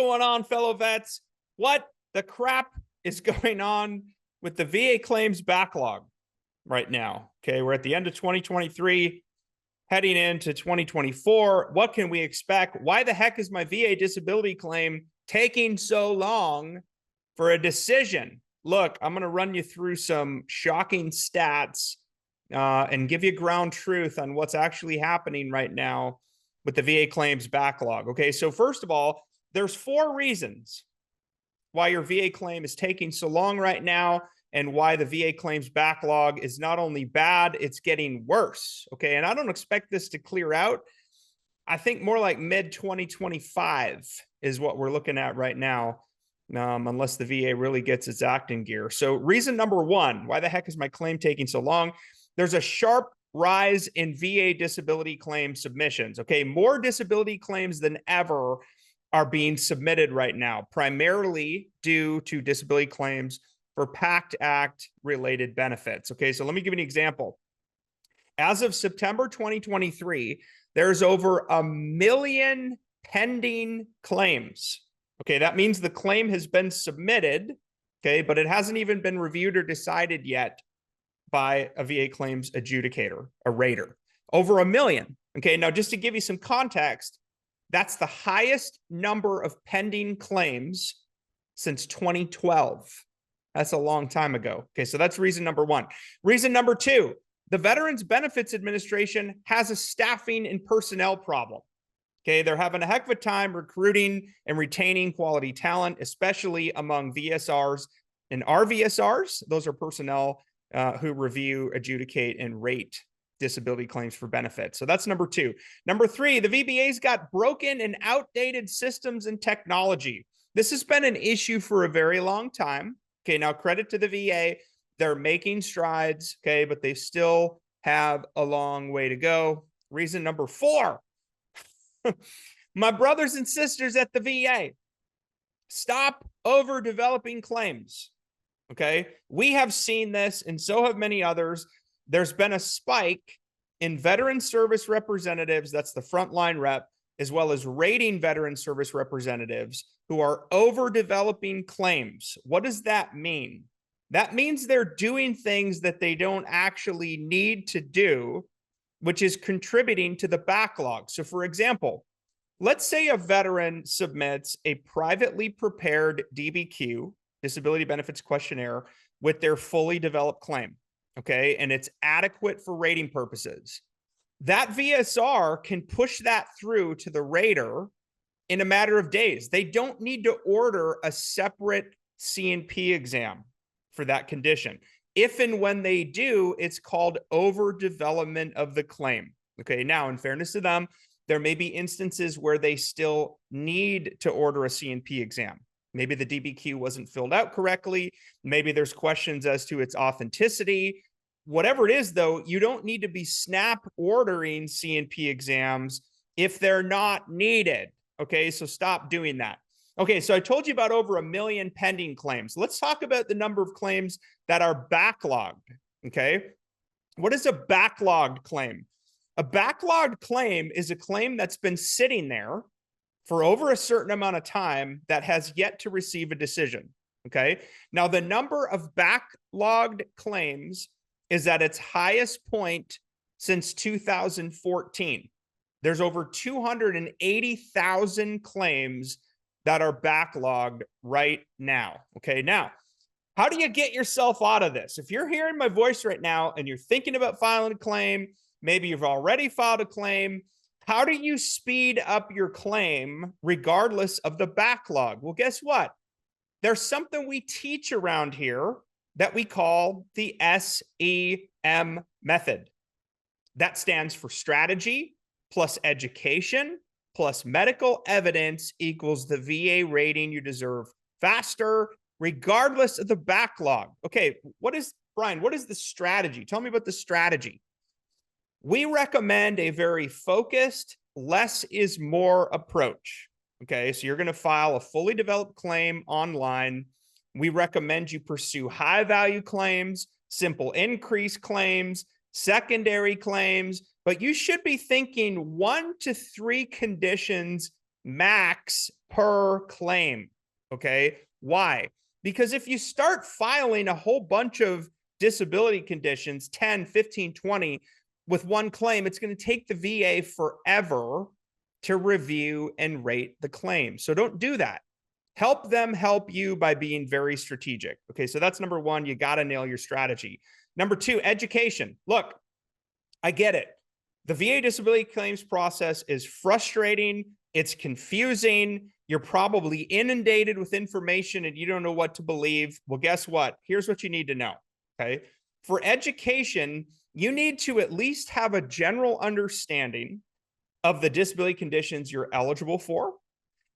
going on, fellow vets? What the crap is going on with the VA claims backlog right now? Okay, we're at the end of 2023, heading into 2024. What can we expect? Why the heck is my VA disability claim taking so long for a decision? Look, I'm going to run you through some shocking stats and give you ground truth on what's actually happening right now with the VA claims backlog. Okay, so first of all, there's 4 reasons why your VA claim is taking so long right now and why the VA claims backlog is not only bad, it's getting worse. Okay, and I don't expect this to clear out. I think more like mid-2025 is what we're looking at right now, unless the VA really gets its act in gear. So reason number 1, why the heck is my claim taking so long? There's a sharp rise in VA disability claim submissions. Okay, more disability claims than ever are being submitted right now, primarily due to disability claims for PACT Act related benefits. Okay, so let me give you an example. As of September 2023, there's over 1 million pending claims. Okay, that means the claim has been submitted, okay, but it hasn't even been reviewed or decided yet by a VA claims adjudicator, a rater. Over 1 million. Okay, now just to give you some context, that's the highest number of pending claims since 2012. That's a long time ago. Okay, so that's reason number 1. Reason number 2, the Veterans Benefits Administration has a staffing and personnel problem. Okay, they're having a heck of a time recruiting and retaining quality talent, especially among VSRs and RVSRs. Those are personnel who review, adjudicate, and rate disability claims for benefits. So that's number 2. Number 3, the VBA's got broken and outdated systems and technology. This has been an issue for a very long time. Okay, now credit to the VA. They're making strides, okay, but they still have a long way to go. Reason number 4, my brothers and sisters at the VA, stop overdeveloping claims. Okay, we have seen this, and so have many others. There's been a spike in veteran service representatives, that's the frontline rep, as well as rating veteran service representatives who are overdeveloping claims. What does that mean? That means they're doing things that they don't actually need to do, which is contributing to the backlog. So for example, let's say a veteran submits a privately prepared DBQ, disability benefits questionnaire, with their fully developed claim, okay, and it's adequate for rating purposes. That VSR can push that through to the rater in a matter of days. They don't need to order a separate C&P exam for that condition. If and when they do, it's called overdevelopment of the claim. Okay, now in fairness to them, there may be instances where they still need to order a C&P exam. Maybe the DBQ wasn't filled out correctly. Maybe there's questions as to its authenticity. Whatever it is, though, you don't need to be snap ordering C&P exams if they're not needed. Okay, so stop doing that. Okay, so I told you about over 1 million pending claims. Let's talk about the number of claims that are backlogged. Okay, what is a backlogged claim? A backlogged claim is a claim that's been sitting there for over a certain amount of time that has yet to receive a decision. Okay, now the number of backlogged claims is at its highest point since 2014. There's over 280,000 claims that are backlogged right now. Okay, now, how do you get yourself out of this? If you're hearing my voice right now and you're thinking about filing a claim, maybe you've already filed a claim, how do you speed up your claim regardless of the backlog? Well, guess what? There's something we teach around here that we call the SEM method. That stands for strategy plus education plus medical evidence equals the VA rating you deserve faster, regardless of the backlog. Okay, Brian, what is the strategy? Tell me about the strategy. We recommend a very focused, less is more approach. Okay, so you're going to file a fully developed claim online. We recommend you pursue high value claims, simple increase claims, secondary claims, but you should be thinking 1 to 3 conditions max per claim. Okay. Why? Because if you start filing a whole bunch of disability conditions, 10, 15, 20 with one claim, it's going to take the VA forever to review and rate the claim. So don't do that. Help them help you by being very strategic. Okay, so that's number one. You got to nail your strategy. Number two, education. Look, I get it. The VA disability claims process is frustrating. It's confusing. You're probably inundated with information and you don't know what to believe. Well, guess what? Here's what you need to know. Okay. For education, you need to at least have a general understanding of the disability conditions you're eligible for,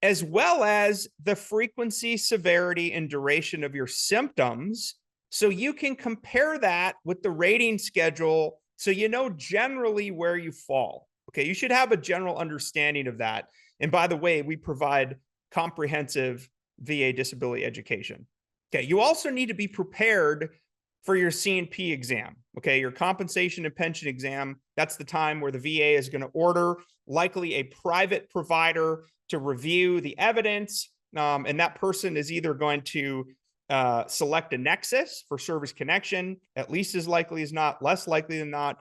as well as the frequency, severity, and duration of your symptoms. So you can compare that with the rating schedule so you know generally where you fall. Okay, you should have a general understanding of that. And by the way, we provide comprehensive VA disability education. Okay, you also need to be prepared for your C&P exam. Okay, your compensation and pension exam. That's the time where the VA is going to order likely a private provider to review the evidence. And that person is either going to select a Nexus for service connection, at least as likely as not, less likely than not.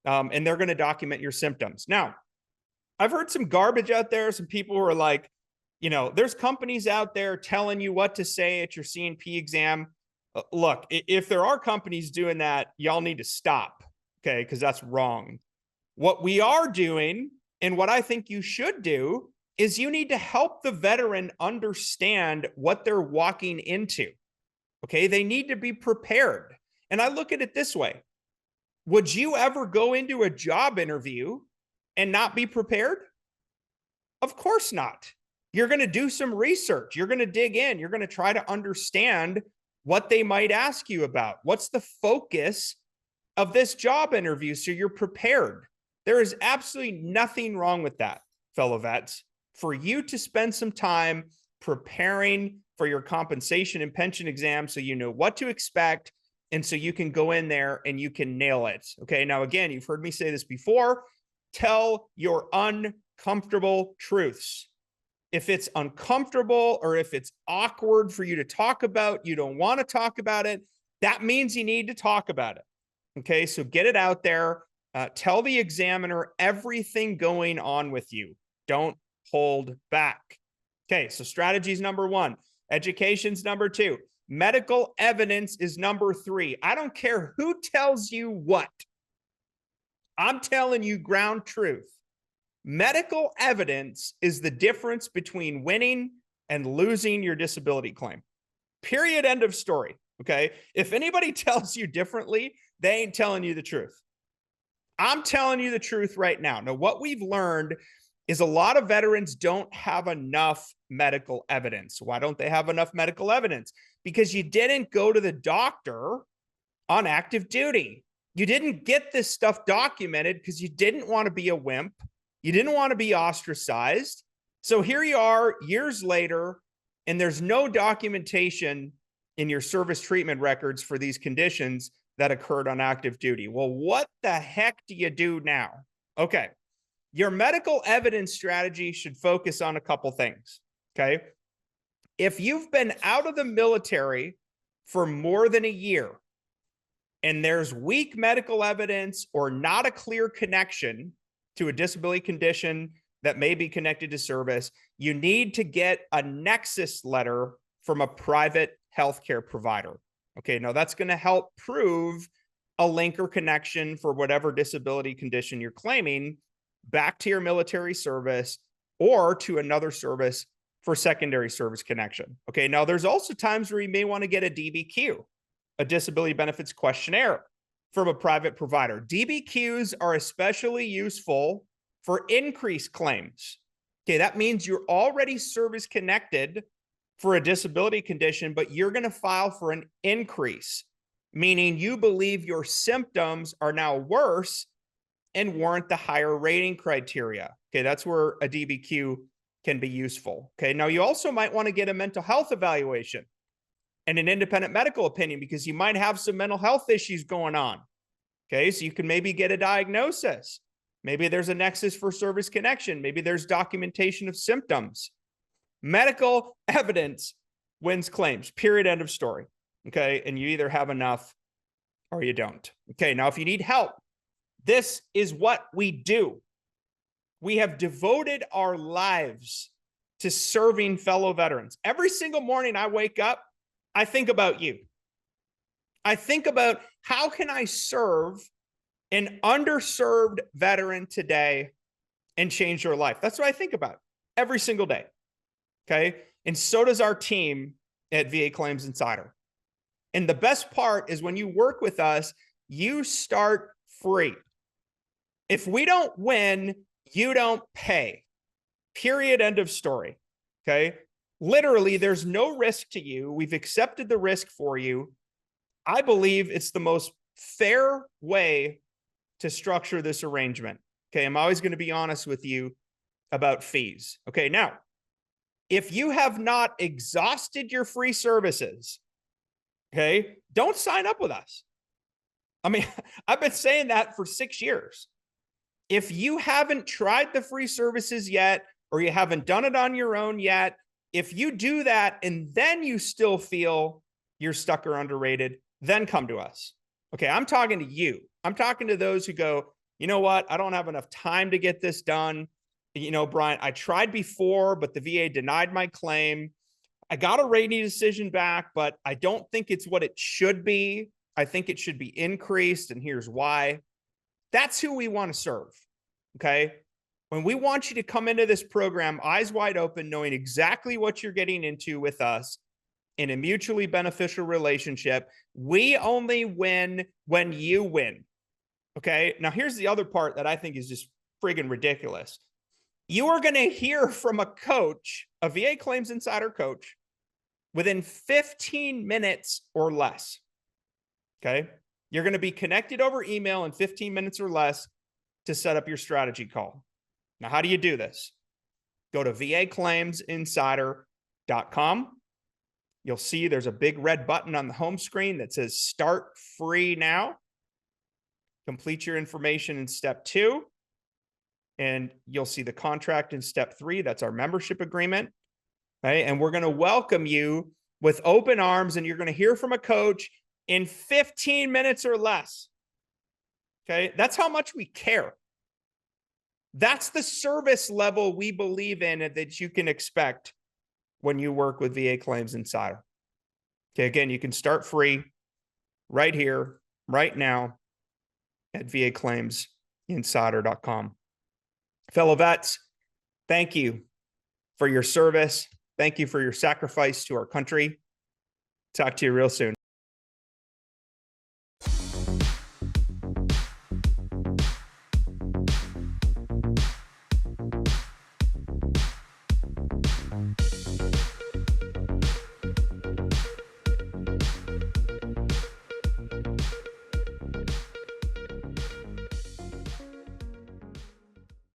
And they're going to document your symptoms. Now, I've heard some garbage out there. Some people who are like, there's companies out there telling you what to say at your C&P exam. Look, if there are companies doing that, y'all need to stop, okay? Because that's wrong. What we are doing, and what I think you should do, is you need to help the veteran understand what they're walking into, okay? They need to be prepared. And I look at it this way. Would you ever go into a job interview and not be prepared? Of course not. You're going to do some research. You're going to dig in. You're going to try to understand what they might ask you about. What's the focus of this job interview so you're prepared? There is absolutely nothing wrong with that, fellow vets, for you to spend some time preparing for your compensation and pension exam so you know what to expect and so you can go in there and you can nail it. Okay, now again, you've heard me say this before. Tell your uncomfortable truths. If it's uncomfortable or if it's awkward for you to talk about, you don't want to talk about it, that means you need to talk about it. Okay, so get it out there. Tell the examiner everything going on with you. Don't hold back. Okay, so strategies number one. Education's number two. Medical evidence is number three. I don't care who tells you what. I'm telling you ground truth. Medical evidence is the difference between winning and losing your disability claim. Period. End of story. Okay. If anybody tells you differently, they ain't telling you the truth. I'm telling you the truth right now. Now, what we've learned is a lot of veterans don't have enough medical evidence. Why don't they have enough medical evidence? Because you didn't go to the doctor on active duty. You didn't get this stuff documented because you didn't want to be a wimp. You didn't want to be ostracized. So here you are years later, and there's no documentation in your service treatment records for these conditions that occurred on active duty. Well, what the heck do you do now? Okay. Your medical evidence strategy should focus on a couple things. Okay. If you've been out of the military for more than a year and there's weak medical evidence or not a clear connection to a disability condition that may be connected to service, you need to get a Nexus letter from a private healthcare provider. Okay, now that's going to help prove a link or connection for whatever disability condition you're claiming back to your military service or to another service for secondary service connection. Okay, now there's also times where you may want to get a DBQ, a disability benefits questionnaire, from a private provider. DBQs are especially useful for increased claims. Okay, that means you're already service connected for a disability condition, but you're going to file for an increase, meaning you believe your symptoms are now worse and warrant the higher rating criteria. Okay, that's where a DBQ can be useful. Okay, now you also might want to get a mental health evaluation and an independent medical opinion because you might have some mental health issues going on. Okay, so you can maybe get a diagnosis. Maybe there's a nexus for service connection. Maybe there's documentation of symptoms. Medical evidence wins claims, period, end of story. Okay. And you either have enough or you don't. Okay. Now, if you need help, this is what we do. We have devoted our lives to serving fellow veterans. Every single morning I wake up, I think about you. I think about how can I serve an underserved veteran today and change their life. That's what I think about every single day. Okay. And so does our team at VA Claims Insider. And the best part is when you work with us, you start free. If we don't win, you don't pay. Period. End of story. Okay. Literally, there's no risk to you. We've accepted the risk for you. I believe it's the most fair way to structure this arrangement. Okay. I'm always going to be honest with you about fees. Okay. Now, if you have not exhausted your free services, okay, don't sign up with us. I mean, I've been saying that for 6 years. If you haven't tried the free services yet, or you haven't done it on your own yet, if you do that and then you still feel you're stuck or underrated, then come to us. Okay, I'm talking to you. I'm talking to those who go, you know what? I don't have enough time to get this done. You know, Brian, I tried before, but the VA denied my claim. I got a rating decision back, but I don't think it's what it should be. I think it should be increased, and here's why. That's who we want to serve, okay? When we want you to come into this program, eyes wide open, knowing exactly what you're getting into with us in a mutually beneficial relationship, we only win when you win, okay? Now, here's the other part that I think is just friggin' ridiculous. You are going to hear from a coach, a VA Claims Insider coach, within 15 minutes or less. Okay. You're going to be connected over email in 15 minutes or less to set up your strategy call. Now, how do you do this? Go to vaclaimsinsider.com. You'll see there's a big red button on the home screen that says start free now. Complete your information in step 2. And you'll see the contract in step 3. That's our membership agreement. Right? And we're going to welcome you with open arms, and you're going to hear from a coach in 15 minutes or less. Okay. That's how much we care. That's the service level we believe in and that you can expect when you work with VA Claims Insider. Okay. Again, you can start free right here, right now at vaclaimsinsider.com. Fellow vets, thank you for your service. Thank you for your sacrifice to our country. Talk to you real soon.